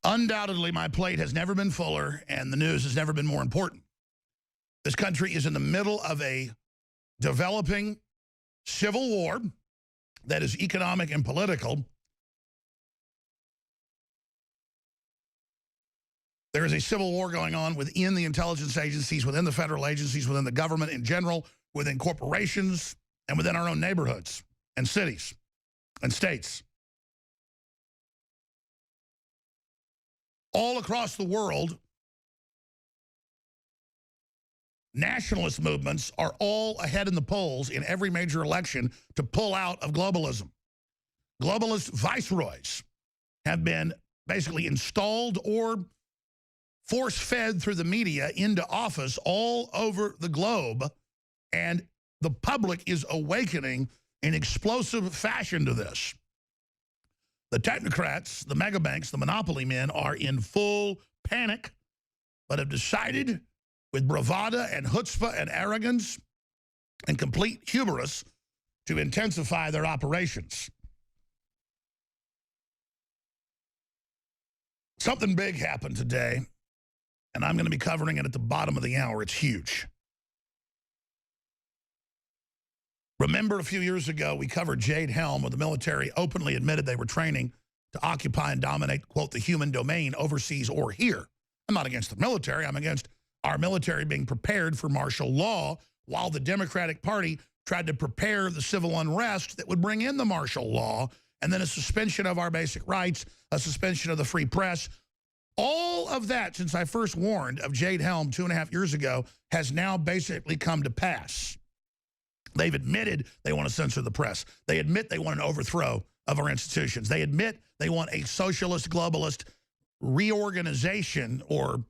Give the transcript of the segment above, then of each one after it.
Undoubtedly, my plate has never been fuller, and the news has never been more important. This country is in the middle of a developing civil war that is economic and political. There is a civil war going on within the intelligence agencies, within the federal agencies, within the government in general, within corporations, and within our own neighborhoods and cities and states. All across the world, nationalist movements are all ahead in the polls in every major election to pull out of globalism. Globalist viceroys have been basically installed or force-fed through the media into office all over the globe, and the public is awakening in explosive fashion to this. The technocrats, the megabanks, the monopoly men are in full panic, but have decided with bravado and chutzpah and arrogance and complete hubris to intensify their operations. Something big happened today, and I'm going to be covering it at the bottom of the hour. It's huge. Remember a few years ago, we covered Jade Helm, where the military openly admitted they were training to occupy and dominate, quote, the human domain overseas or here. I'm not against the military. I'm against our military being prepared for martial law while the Democratic Party tried to prepare the civil unrest that would bring in the martial law, and then a suspension of our basic rights, a suspension of the free press. All of that, since I first warned of Jade Helm 2.5 years ago, has now basically come to pass. They've admitted they want to censor the press. They admit they want an overthrow of our institutions. They admit they want a socialist, globalist reorganization or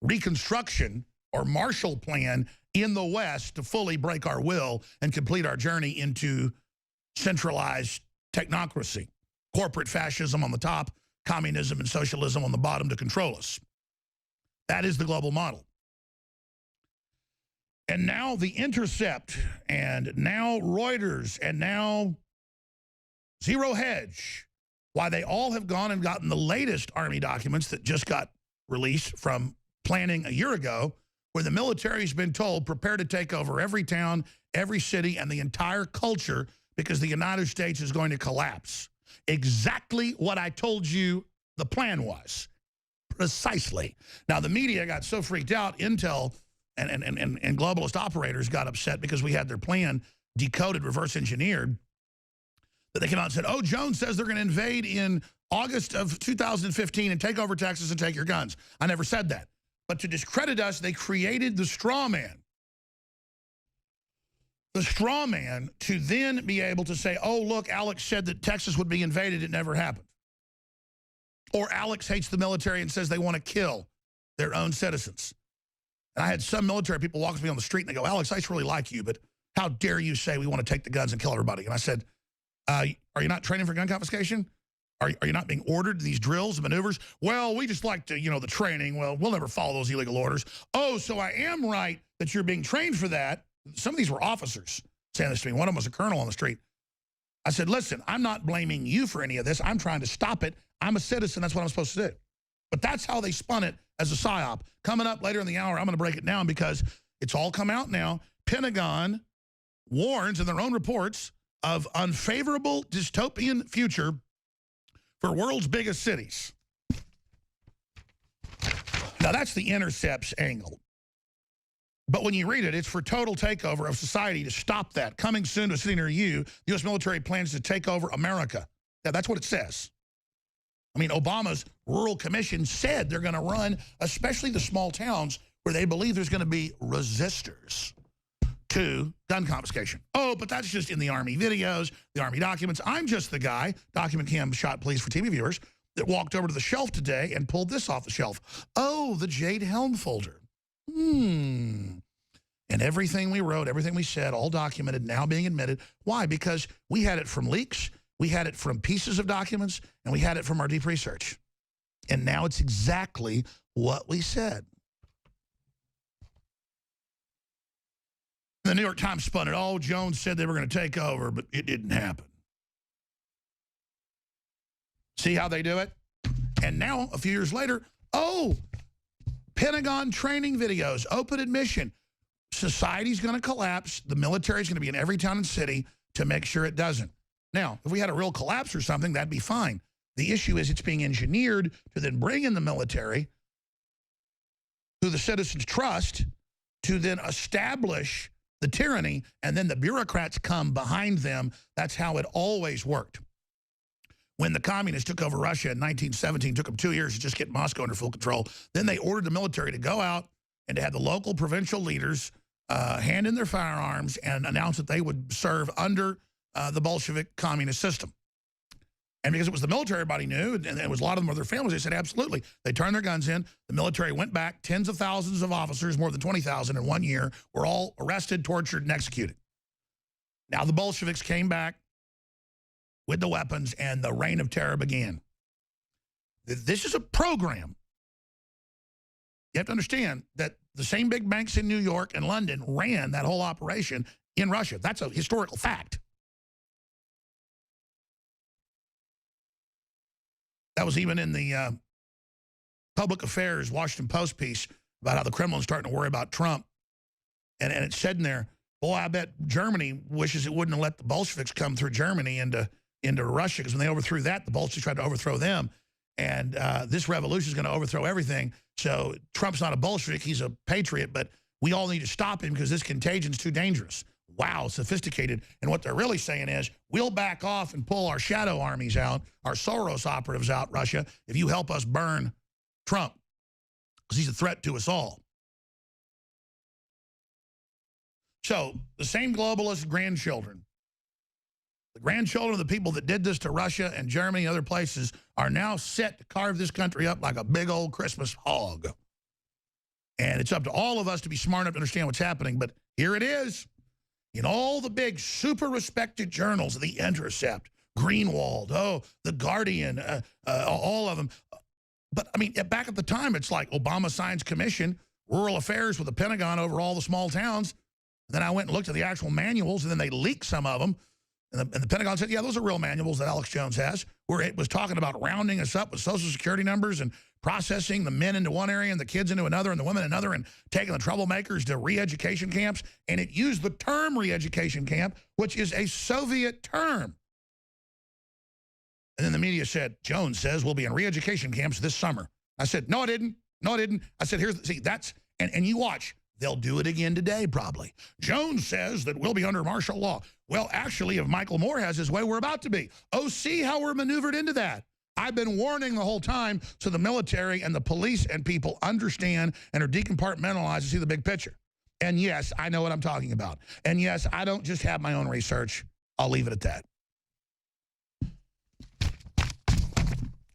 reconstruction or Marshall Plan in the West to fully break our will and complete our journey into centralized technocracy, corporate fascism on the top, communism and socialism on the bottom to control us. That is the global model. And now The Intercept, and now Reuters, and now Zero Hedge, why they all have gone and gotten the latest Army documents that just got released from planning a year ago, where the military's been told, prepare to take over every town, every city, and the entire culture because the United States is going to collapse. Exactly what I told you the plan was. Precisely. Now, the media got so freaked out, Intel and globalist operators got upset because we had their plan decoded, reverse engineered, that they came out and said, oh, Jones says they're going to invade in August of 2015 and take over Texas and take your guns. I never said that. But to discredit us, they created the straw man. The straw man to then be able to say, oh, look, Alex said that Texas would be invaded. It never happened. Or Alex hates the military and says they want to kill their own citizens. And I had some military people walk to me on the street and they go, Alex, I just really like you, but how dare you say we want to take the guns and kill everybody? And I said, are you not training for gun confiscation? Are you not being ordered these drills and maneuvers? Well, we just like to, the training. Well, we'll never follow those illegal orders. Oh, so I am right that you're being trained for that. Some of these were officers saying this to me. One of them was a colonel on the street. I said, listen, I'm not blaming you for any of this. I'm trying to stop it. I'm a citizen. That's what I'm supposed to do. But that's how they spun it as a psyop. Coming up later in the hour, I'm going to break it down because it's all come out now. Pentagon warns in their own reports of unfavorable dystopian future for world's biggest cities. Now, that's the Intercept's angle. But when you read it, it's for total takeover of society to stop that. Coming soon to a city near you, the U.S. military plans to take over America. Now, that's what it says. I mean, Obama's Rural Commission said they're going to run, especially the small towns where they believe there's going to be resistors to gun confiscation. Oh, but that's just in the Army videos, the Army documents. I'm just the guy, document cam shot please for TV viewers, that walked over to the shelf today and pulled this off the shelf. Oh, the Jade Helm folder. And everything we wrote, everything we said, all documented, now being admitted. Why? Because we had it from leaks, we had it from pieces of documents, and we had it from our deep research. And now it's exactly what we said. The New York Times spun it. Oh, Jones said they were going to take over, but it didn't happen. See how they do it? And now, a few years later, oh, Pentagon training videos, open admission. Society's going to collapse. The military's going to be in every town and city to make sure it doesn't. Now, if we had a real collapse or something, that'd be fine. The issue is it's being engineered to then bring in the military, who the citizens trust, to then establish the tyranny, and then the bureaucrats come behind them. That's how it always worked. When the communists took over Russia in 1917, took them 2 years to just get Moscow under full control. Then they ordered the military to go out and to have the local provincial leaders hand in their firearms and announce that they would serve under the Bolshevik communist system. And because it was the military, everybody knew, and it was a lot of them were their families, they said, absolutely. They turned their guns in. The military went back. Tens of thousands of officers, more than 20,000 in 1 year, were all arrested, tortured, and executed. Now the Bolsheviks came back with the weapons, and the reign of terror began. This is a program. You have to understand that the same big banks in New York and London ran that whole operation in Russia. That's a historical fact. That was even in the Public Affairs Washington Post piece about how the Kremlin's starting to worry about Trump. And it said in there, boy, I bet Germany wishes it wouldn't have let the Bolsheviks come through Germany into Russia, because when they overthrew that, the Bolsheviks tried to overthrow them. And this revolution is going to overthrow everything. So Trump's not a Bolshevik, he's a patriot, but we all need to stop him because this contagion is too dangerous. Wow, sophisticated. And what they're really saying is, we'll back off and pull our shadow armies out, our Soros operatives out, Russia, if you help us burn Trump, because he's a threat to us all. So the same globalist grandchildren, the grandchildren of the people that did this to Russia and Germany and other places, are now set to carve this country up like a big old Christmas hog. And it's up to all of us to be smart enough to understand what's happening. But here it is. In all the big, super respected journals, The Intercept, Greenwald, The Guardian, all of them. But, I mean, back at the time, it's like Obama Science Commission, Rural Affairs with the Pentagon over all the small towns. And then I went and looked at the actual manuals, and then they leaked some of them. And the Pentagon said, yeah, those are real manuals that Alex Jones has, where it was talking about rounding us up with Social Security numbers and processing the men into one area and the kids into another and the women another, and taking the troublemakers to re-education camps. And it used the term re-education camp, which is a Soviet term. And then the media said, Jones says we'll be in re-education camps this summer. I said, no, I didn't. No, I didn't. I said, see, that's, and you watch. They'll do it again today, probably. Jones says that we'll be under martial law. Well, actually, if Michael Moore has his way, we're about to be. Oh, see how we're maneuvered into that. I've been warning the whole time so the military and the police and people understand and are decompartmentalized to see the big picture. And yes, I know what I'm talking about. And yes, I don't just have my own research. I'll leave it at that.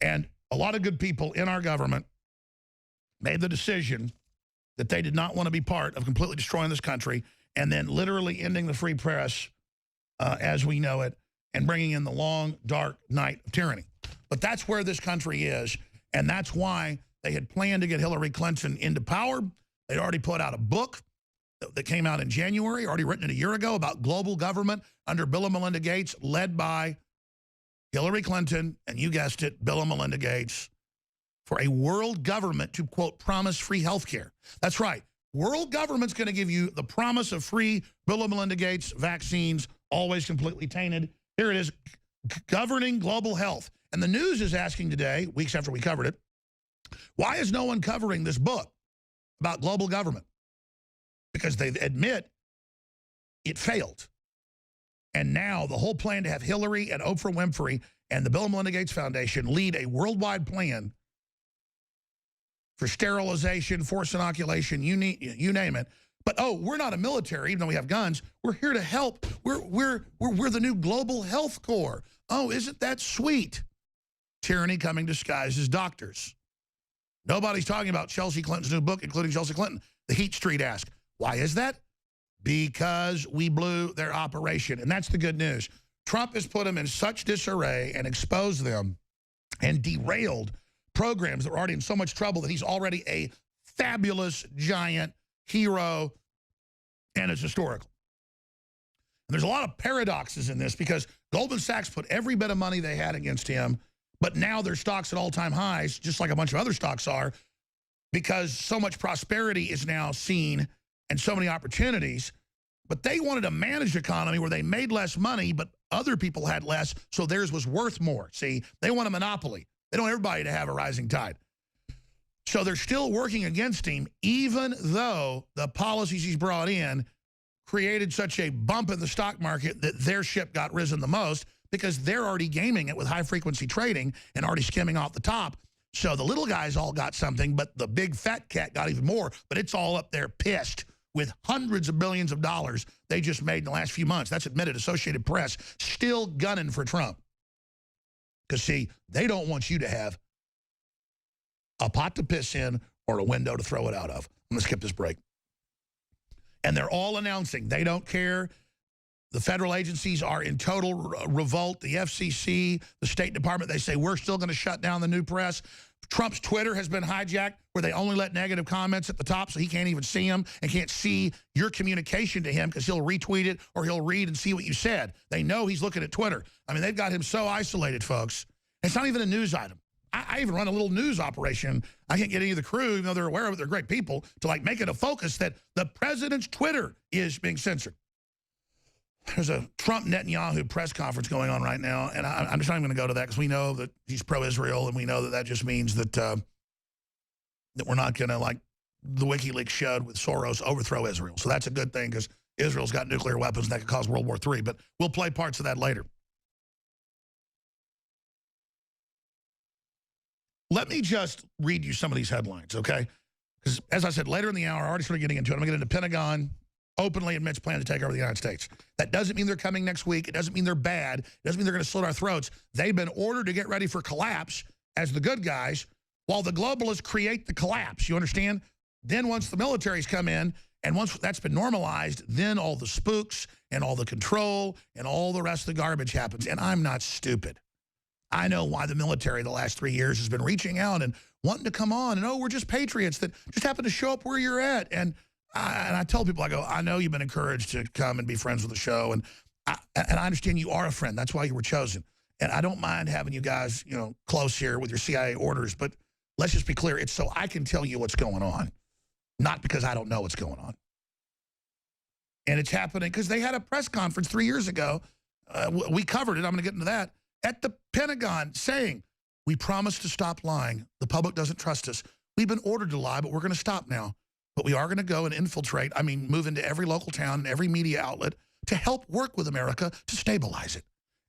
And a lot of good people in our government made the decision that they did not want to be part of completely destroying this country and then literally ending the free press as we know it and bringing in the long, dark night of tyranny. But that's where this country is, and that's why they had planned to get Hillary Clinton into power. They'd already put out a book that came out in January, already written it a year ago, about global government under Bill and Melinda Gates, led by Hillary Clinton, and you guessed it, Bill and Melinda Gates, for a world government to, quote, promise free health care. That's right. World government's going to give you the promise of free Bill and Melinda Gates vaccines, always completely tainted. Here it is, governing global health. And the news is asking today, weeks after we covered it, why is no one covering this book about global government? Because they admit it failed. And now the whole plan to have Hillary and Oprah Winfrey and the Bill and Melinda Gates Foundation lead a worldwide plan for sterilization, forced inoculation, you name it. But, oh, we're not a military, even though we have guns. We're here to help. We're the new Global Health Corps. Oh, isn't that sweet? Tyranny coming disguised as doctors. Nobody's talking about Chelsea Clinton's new book, including Chelsea Clinton. The Heat Street ask, why is that? Because we blew their operation. And that's the good news. Trump has put them in such disarray and exposed them and derailed programs that were already in so much trouble that he's already a fabulous, giant hero, and it's historical. And there's a lot of paradoxes in this because Goldman Sachs put every bit of money they had against him But now their stocks at all-time highs, just like a bunch of other stocks are, because so much prosperity is now seen and so many opportunities. But they wanted a managed economy where they made less money, but other people had less, so theirs was worth more. See, they want a monopoly. They don't want everybody to have a rising tide. So they're still working against him, even though the policies he's brought in created such a bump in the stock market that their ship got risen the most, because they're already gaming it with high-frequency trading and already skimming off the top. So the little guys all got something, but the big fat cat got even more. But it's all up there pissed with hundreds of billions of dollars they just made in the last few months. That's admitted. Associated Press still gunning for Trump. Because, see, they don't want you to have a pot to piss in or a window to throw it out of. I'm going to skip this break. And they're all announcing they don't care. The federal agencies are in total revolt. The FCC, the State Department, they say, we're still going to shut down the new press. Trump's Twitter has been hijacked where they only let negative comments at the top so he can't even see them and can't see your communication to him because he'll retweet it or he'll read and see what you said. They know he's looking at Twitter. I mean, they've got him so isolated, folks. It's not even a news item. I even run a little news operation. I can't get any of the crew, even though they're aware of it, they're great people, to like make it a focus that the president's Twitter is being censored. There's a Trump-Netanyahu press conference going on right now, and I'm just not even going to go to that because we know that he's pro-Israel, and we know that that just means that that we're not going to, like the WikiLeaks showed with Soros, overthrow Israel. So that's a good thing because Israel's got nuclear weapons and that could cause World War III, but we'll play parts of that later. Let me just read you some of these headlines, okay? Because as I said, later in the hour, I already started getting into it. I'm going to get into Pentagon openly admits plan to take over the United States. That doesn't mean they're coming next week. It doesn't mean they're bad. It doesn't mean they're going to slit our throats. They've been ordered to get ready for collapse as the good guys while the globalists create the collapse. You understand? Then once the militaries come in and once that's been normalized, then all the spooks and all the control and all the rest of the garbage happens. And I'm not stupid. I know why the military the last 3 years has been reaching out and wanting to come on and, oh, we're just patriots that just happen to show up where you're at. And I tell people, I go, I know you've been encouraged to come and be friends with the show, and I understand you are a friend. That's why you were chosen. And I don't mind having you guys, you know, close here with your CIA orders, but let's just be clear. It's so I can tell you what's going on, not because I don't know what's going on. And it's happening because they had a press conference 3 years ago. We covered it. I'm going to get into that. At the Pentagon saying, we promised to stop lying. The public doesn't trust us. We've been ordered to lie, but we're going to stop now. But we are going to go and infiltrate, move into every local town and every media outlet to help work with America to stabilize it.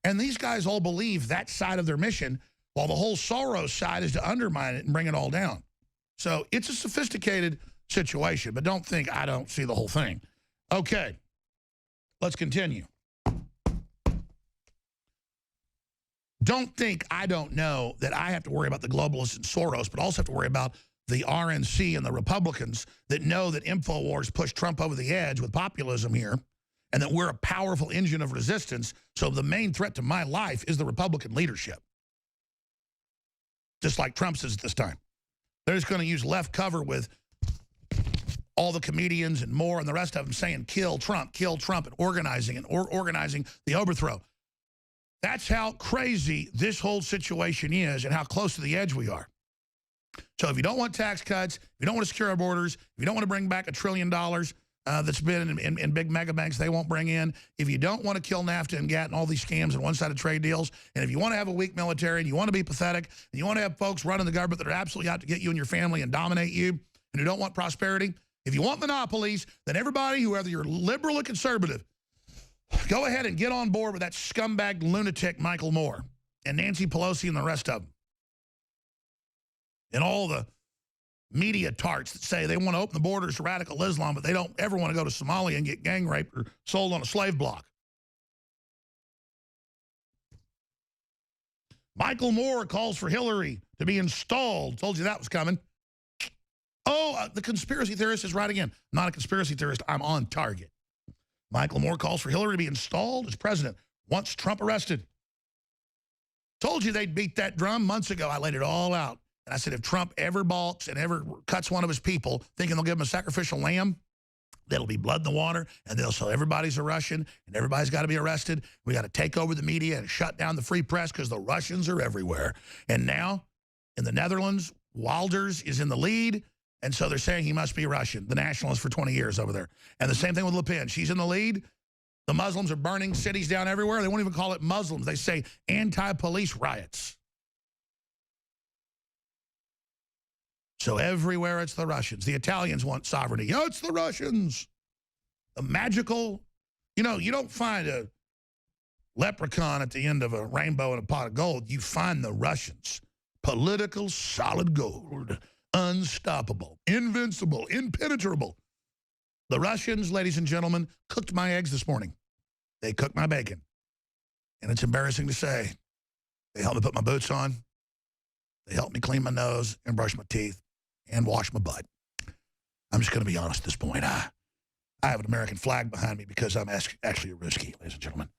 And these guys all believe that side of their mission, while the whole Soros side is to undermine it and bring it all down. So it's a sophisticated situation, but don't think I don't see the whole thing. Okay, let's continue. Don't think I don't know that I have to worry about the globalists and Soros, but also have to worry about the RNC and the Republicans that know that InfoWars pushed Trump over the edge with populism here and that we're a powerful engine of resistance. So the main threat to my life is the Republican leadership. Just like Trump says at this time. They're just going to use left cover with all the comedians and more and the rest of them saying, kill Trump, and organizing the overthrow. That's how crazy this whole situation is and how close to the edge we are. So if you don't want tax cuts, if you don't want to secure our borders, if you don't want to bring back $1 trillion that's been in big mega banks they won't bring in, if you don't want to kill NAFTA and GATT and all these scams and one-sided trade deals, and if you want to have a weak military and you want to be pathetic and you want to have folks running the government that are absolutely out to get you and your family and dominate you and who don't want prosperity, if you want monopolies, then everybody, whether you're liberal or conservative, go ahead and get on board with that scumbag lunatic Michael Moore and Nancy Pelosi and the rest of them. And all the media tarts that say they want to open the borders to radical Islam, but they don't ever want to go to Somalia and get gang raped or sold on a slave block. Michael Moore calls for Hillary to be installed. Told you that was coming. Oh, the conspiracy theorist is right again. I'm not a conspiracy theorist. I'm on target. Michael Moore calls for Hillary to be installed as president. Wants Trump arrested. Told you they'd beat that drum months ago. I laid it all out. And I said, if Trump ever balks and ever cuts one of his people, thinking they'll give him a sacrificial lamb, There'll be blood in the water, and they'll say everybody's a Russian, and everybody's got to be arrested. We got to take over the media and shut down the free press because the Russians are everywhere. And now, in the Netherlands, Wilders is in the lead, and so they're saying he must be Russian, the nationalist for 20 years over there. And the same thing with Le Pen. She's in the lead. The Muslims are burning cities down everywhere. They won't even call it Muslims. They say anti-police riots. So everywhere it's the Russians. The Italians want sovereignty. Oh, it's the Russians. The magical, you know, you don't find a leprechaun at the end of a rainbow in a pot of gold. You find the Russians. Political solid gold. Unstoppable. Invincible. Impenetrable. The Russians, ladies and gentlemen, cooked my eggs this morning. They cooked my bacon. And it's embarrassing to say. They helped me put my boots on. They helped me clean my nose and brush my teeth and wash my butt. I'm just going to be honest at this point. I have an American flag behind me because I'm actually a Ruski, ladies and gentlemen.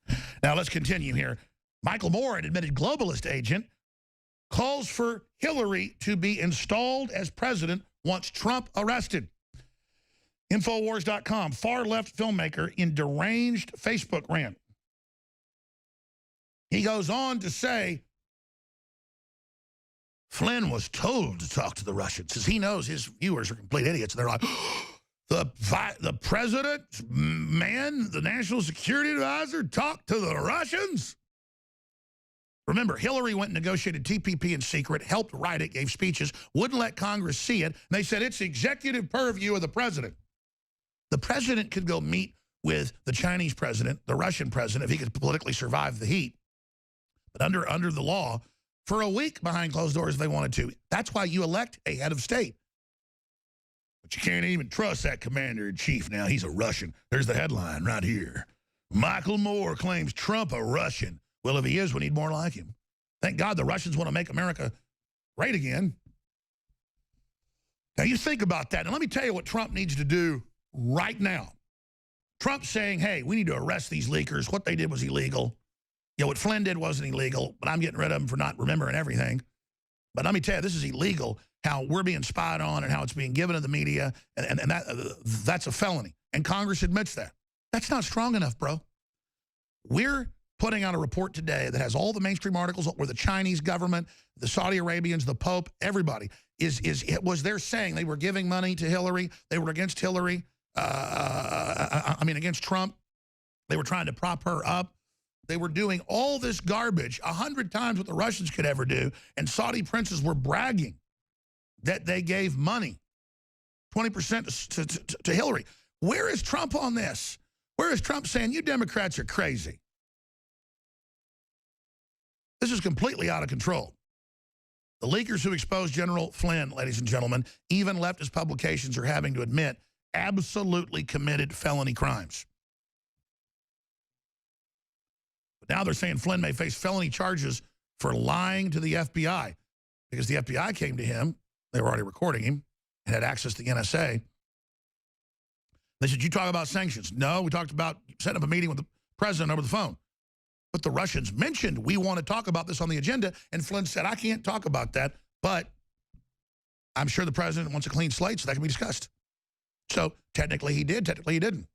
Now, let's continue here. Michael Moore, an admitted globalist agent, calls for Hillary to be installed as president once Trump arrested. Infowars.com, far-left filmmaker in deranged Facebook rant. He goes on to say, Flynn was told to talk to the Russians because he knows his viewers are complete idiots. And they're like, the president, man, the national security advisor talked to the Russians? Remember, Hillary went and negotiated TPP in secret, helped write it, gave speeches, wouldn't let Congress see it. And they said it's executive purview of the president. The president could go meet with the Chinese president, the Russian president, if he could politically survive the heat. But under the law, for a week behind closed doors if they wanted to. That's why you elect a head of state. But you can't even trust that commander-in-chief now. He's a Russian. There's the headline right here. Michael Moore claims Trump a Russian. Well, if he is, we need more like him. Thank God the Russians want to make America great again. Now, you think about that. And let me tell you what Trump needs to do right now. Trump's saying, hey, we need to arrest these leakers. What they did was illegal. You know, what Flynn did wasn't illegal, but I'm getting rid of them for not remembering everything. But let me tell you, this is illegal, how we're being spied on and how it's being given to the media, and that's a felony. And Congress admits that. That's not strong enough, bro. We're putting out a report today that has all the mainstream articles where the Chinese government, the Saudi Arabians, the Pope, everybody was there saying they were giving money to Hillary. They were against Hillary. Against Trump. They were trying to prop her up. They were doing all this garbage, 100 times what the Russians could ever do, and Saudi princes were bragging that they gave money, 20% to Hillary. Where is Trump on this? Where is Trump saying, you Democrats are crazy? This is completely out of control. The leakers who exposed General Flynn, ladies and gentlemen, even leftist publications are having to admit absolutely committed felony crimes. Now they're saying Flynn may face felony charges for lying to the FBI because the FBI came to him. They were already recording him and had access to the NSA. They said, you talk about sanctions. No, we talked about setting up a meeting with the president over the phone. But the Russians mentioned, we want to talk about this on the agenda. And Flynn said, I can't talk about that, but I'm sure the president wants a clean slate, so that can be discussed. So technically he did, technically he didn't.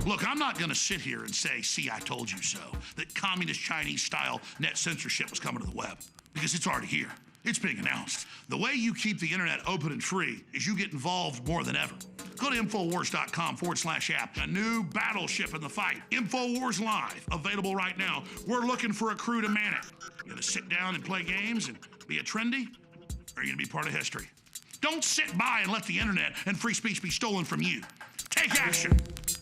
Look, I'm not going to sit here and say, see, I told you so, that communist Chinese-style net censorship was coming to the web, because it's already here. It's being announced. The way you keep the internet open and free is you get involved more than ever. Go to Infowars.com/app. A new battleship in the fight. Infowars Live, available right now. We're looking for a crew to man it. You gonna sit down and play games and be a trendy? Or are you gonna be part of history? Don't sit by and let the internet and free speech be stolen from you. Take action.